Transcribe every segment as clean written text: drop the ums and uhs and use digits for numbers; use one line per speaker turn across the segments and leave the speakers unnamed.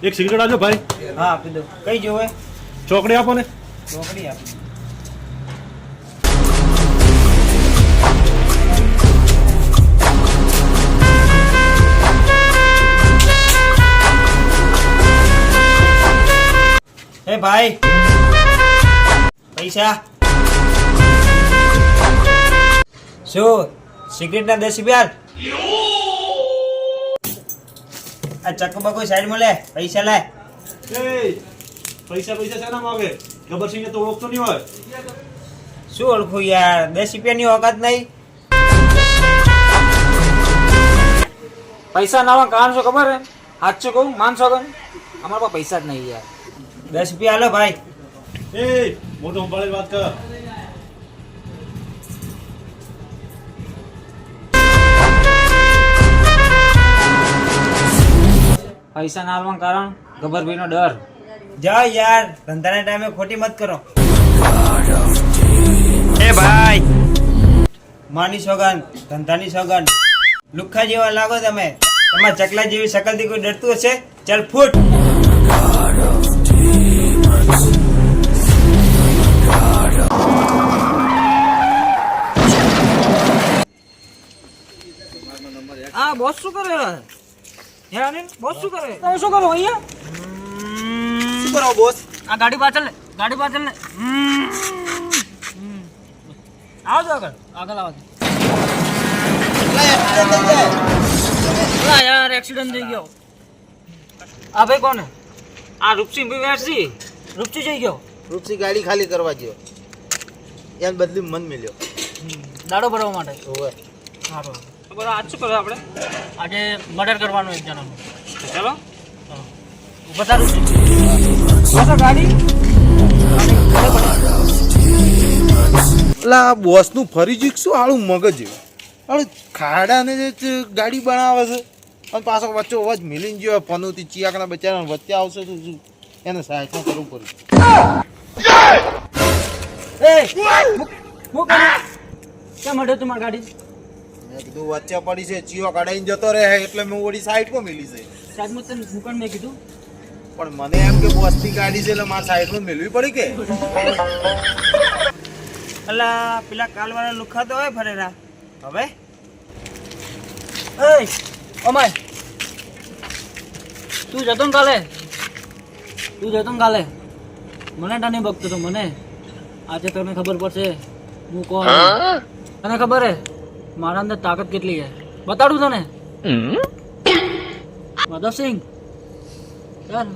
એક સિગરેટ આપજો ભાઈ.
હા આપી દો. કઈ જોવે?
ચોકડી આપો ને.
ચોકડી આપી. એ ભાઈ પૈસા શું સિગરેટ ના 10 રૂપિયા આ ચક્કુ બકુ સાઈડમાં લે પૈસા લે
પૈસા પૈસા શેના માંગે? ગબ્બરસિંહ તો ઓળખતો નહીં હોય.
શું ઓળખું યાર 10 રૂપિયાની ઓકાત નહીં.
પૈસા ના કારણ શું ખબર હે? સાચું કહું માનશો કે અમારા પાસે પૈસા જ નહીં યાર.
10 રૂપિયા હાલો ભાઈ.
એ મોટો સંભાળીને વાત કર.
પૈસા ના આવવાનું કારણ ગબ્બરભાઈ નો ડર.
જાઓ યાર ધંધાના ટાઈમે ખોટી મત કરો. એ ભાઈ માની સોગન ધંધાની સોગન લુખ્ખા જેવા લાગો તમે. તમારા ચકલા જેવી શકલથી કોઈ ડરતું હશે? ચાલ ફૂટ.
આ બોસ શું કરે? યાર બોસ શું કરે? તમે શું કરો અહીંયા?
શું કરો બોસ?
આ ગાડી પાછળ લે, ગાડી પાછળ લે. આવો તો આગળ આવો. યાર એક્સિડન્ટ થઈ ગયો. આ ભાઈ કોણ? આ રૂપસિંહ ભાઈ વેરસી. રૂપસી જઈ ગયો.
રૂપસી ગાડી ખાલી કરવા ગયો, એને બદલી મન મળ્યો
દાડો ભરવા માટે.
હોવે.
હા બરાબર. આજ શું કરો આપણે? આજે મર્ડર કરવાનું એક જણાનું. ચાલો ઉભા થાવ. ગાડી
એટલે આ બોસનું ફરી જીક શું આળું મગજ આળું ખાડાને જે ગાડી બનાવે છે અને પાછો વચ્ચે અવાજ મિલીને ગયો પનોતી ચિયાકના બચારા વચ્ચે આવશે તો શું એને સાઈડમાં કરવું પડ્યું.
કેમ મર્ડર તમારી ગાડી?
મેં કીધું વચ્ચે પડી છે, ચિયો કઢાઈને જતો રહે એટલે મેં વળી સાઈડમાં મિલી છે.
સાઈડમાં તને મુકણ મેં કીધું
પણ મને એમ કે બોસની ગાડી છે એટલે મારે સાઈડમાં મિલવી પડી કે.
અલા પેલા કાલવાળા લુખ્ખા તો હોય ફરેરા. હવે
એ અમાય તું જતો ને કાલે? તું જતો ને કાલે? મને તને બકતો તો મને. આજે તને ખબર પડશે હું કોણ. તને ખબર હે મારા અંદર તાકાત કેટલી છે? બતાડું તને. માધવસિંહ યાર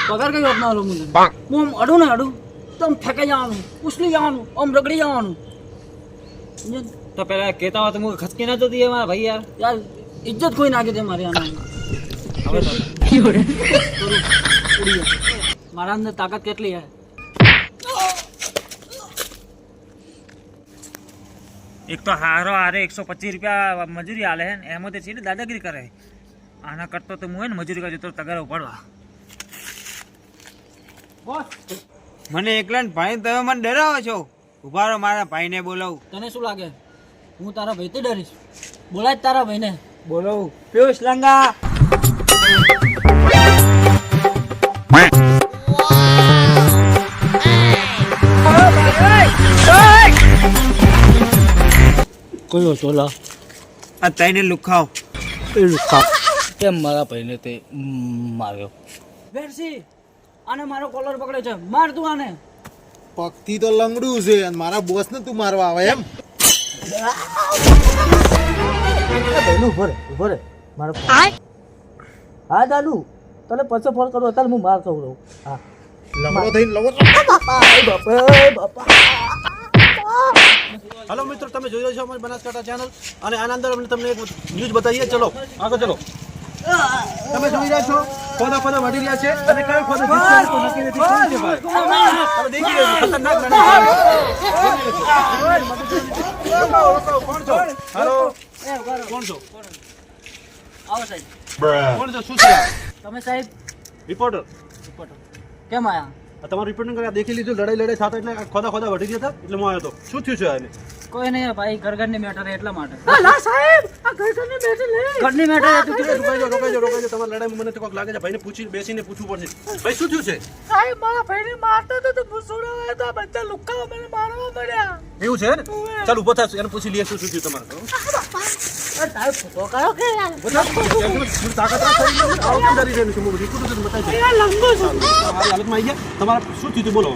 પગાર કઈ વાત ના આલો મને. હું આમ અડું ને અડું તો આમ ફેંકાઈ જવાનું, ઉછલી જવાનું, આમ રગડી જવાનું. તો પેલા કહેતા હોય તો હું ખસકી ના જતી મારા ભાઈ. યાર યાર ઇજ્જત કોઈ નાખી દે મારી આના. મારા અંદર તાકાત કેટલી છે? એક તો હારો હારે 125 રૂપિયા મજૂરી હાલે છે એમાં તે સીધી દાદાગીરી કરે. આના કરતો તો હું મજૂરી કરજો તો તગાર ઉપાડવા.
મને એકલા ભાઈ તમે મને ડરાવો છો. ઉભા રહો મારા ભાઈને બોલાવું.
તને શું લાગે હું તારા ભાઈથી ડરીશ? બોલાય તારા ભાઈને.
બોલાવું. પિયુષ લંગા.
કયો ચોલા?
આ તઈને લુખાવ.
કેમ મારા ભાઈને તે માર્યો? વેરસી આને મારો કોલર પકડે છે. માર તું આને.
પગથી તો લંગડું છે અને મારા બોસને તું મારવા આવે એમ?
ઉભો રે મારો. હા દાદુ તને પછી ફોન કરું અત્યારે હું માર કહું. હા
લંગડો થઈને લવો.
હાલો મિત્રો, તમે જોઈ રહ્યા છો અમારી બનાસકાંઠા ચેનલ અને આના અંદર અમે તમને એક ન્યૂઝ બતાવીએ. ચલો આગળ ચલો. તમે જોઈ રહ્યા છો ખોદા વધી રહ્યા છે અને કયો ખોદા જીતશે તો નક્કી નથી. કોણ છે ભાઈ? તમે દેખી રહ્યા છો ખતરનાક કોણ છો? હાલો કોણ છો?
આવો સાહેબ.
કોણ છો? શું છે?
તમે સાહેબ
રિપોર્ટર.
કેમ આયા?
તમારું રિપોર્ટિંગ કરી દેખી લીધું. લડાઈ થતા એટલે ખોદા વધી ગયા હતા એટલે હું આવ્યો હતો. શું થયું છે આને?
કોઈ નહીં ભાઈ ઘરની મેટર એટલા માટે
અલા સાહેબ આ ઘરની મેટર લે
ઘરની મેટર હતું કે
રોકાઈ જાઓ તમારી લડાઈ મને તો કોક લાગે છે ભાઈને બેસીને પૂછવું પડશે ભાઈ શું થયું છે
સાહેબ મારા ભાઈને મારતા તો મુસોડા હતા બધા લુક્કા મને મારવા પડ્યા
એવું છે ને ચાલ ઉભો થા એને પૂછી લઈએ શું થયું તમારે
સાહેબ ફોટો કરો કે યાર
તાકાત રાખો આવું કરી રહ્યું છે મોબડી કુટું બતાવી છે
લંગો છું
મારી હાલતમાં આવી ગયા તમારે શું થયું બોલો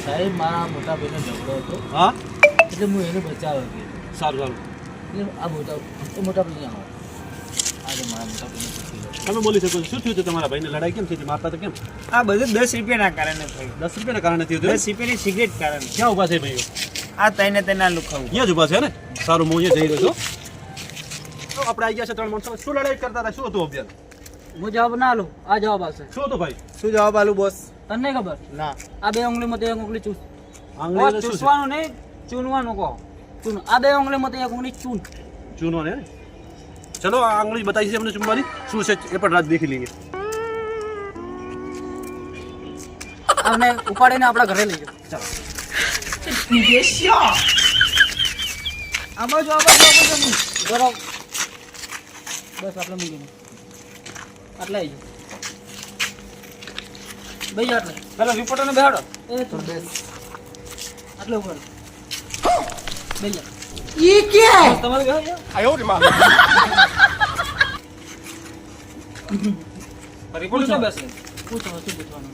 સાહેબ મારા મોટા ભાઈનો ઝઘડો હતો
હા
એટલે હું એને બચાવ્યો કે
સારું
આ મોટા ભાઈ આવો આજે મારા મોટા ભાઈને પૂછી લો
તમે બોલી શકો છો શું થયું છે તમારા ભાઈને લડાઈ કેમ થઈ હતી મારતા તો કેમ
આ બધું 10 રૂપિયાના કારણે થયું.
10 રૂપિયાના કારણે થયું
10 રૂપિયાની સિગરેટ કારણે.
ક્યાં ઊભા છે ભાઈઓ
આ તઈને તેના લુખાવું.
અહીંયા જ ઊભા છે ને સારું હું અહીંયા જઈ રહ્યો છું તો આપણે આવી ગયા છે 3 માણસો શું લડાઈ કરતા હતા શું હતું અભિયાન
હું જવાબ ના લો આ જવાબ આવશે
શું હતું ભાઈ
શું જવાબ આલું બોસ?
તને ખબર
ના.
આ બે ઉંગલીમાં એક ઉંગલી ચૂસ
આંગળી શું છે
ચૂસવાનું નહીં ચૂનવાનું કહો ચૂન આ બે ઉંગલીમાં એક ઉંગલી ચૂન
ચૂનો ને ચલો આ આંગળી બતાવી છે અમને ચુંબાની શું છે એ પણ રાત દેખી લઈએ
અને ઉપાડીને આપણા ઘરે લઈ જાઓ ચાલો આમાં જો આપણે બરાબર બસ આપણે મૂકીને આટલે આવી જાઓ ભાઈ આટલે પેલા રિપોર્ટરને બેહાડો એ તો બેસ આટલે ઉપર બેસી જાઓ ये क्या है તમારે બેહો આયો રે માં રિપોર્ટર બેસે પૂછો શું પૂછવાનું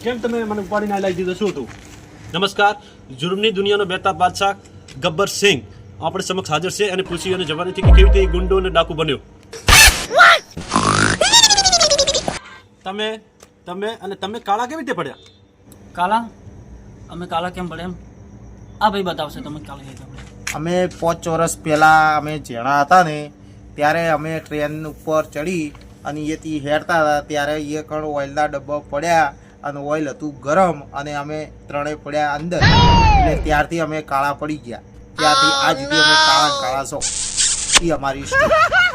કેમ તમે મને ઉપાડીને આ લાવી દીધો શું હતું નમસ્કાર જુર્મની દુનિયાનો બેતાબ બાદશાહ ગબ્બર સિંહ આપણે સમક્ષ હાજર છે અને પૂછી અને જવાનીથી કે કેવી રીતે ગુંડો અને ડાકુ બન્યો તમે કાળા કેવી રીતે પડ્યા
કાલા અમે કાલા કેમ પડે એમ આ ભાઈ બતાવશે તમે કાલા કેમ પડે
અમે 5 વર્ષ પહેલાં અમે જેણા હતા ને ત્યારે અમે ટ્રેન ઉપર ચડી અને એથી હેરતા હતા ત્યારે એ કણ ઓઇલના ડબ્બા પડ્યા અને ઓઇલ હતું ગરમ અને અમે ત્રણેય પડ્યા અંદર એટલે ત્યારથી અમે કાળા પડી ગયા ત્યારથી આજ સુધી અમે કાળા છો એ અમારી સ્ટોરી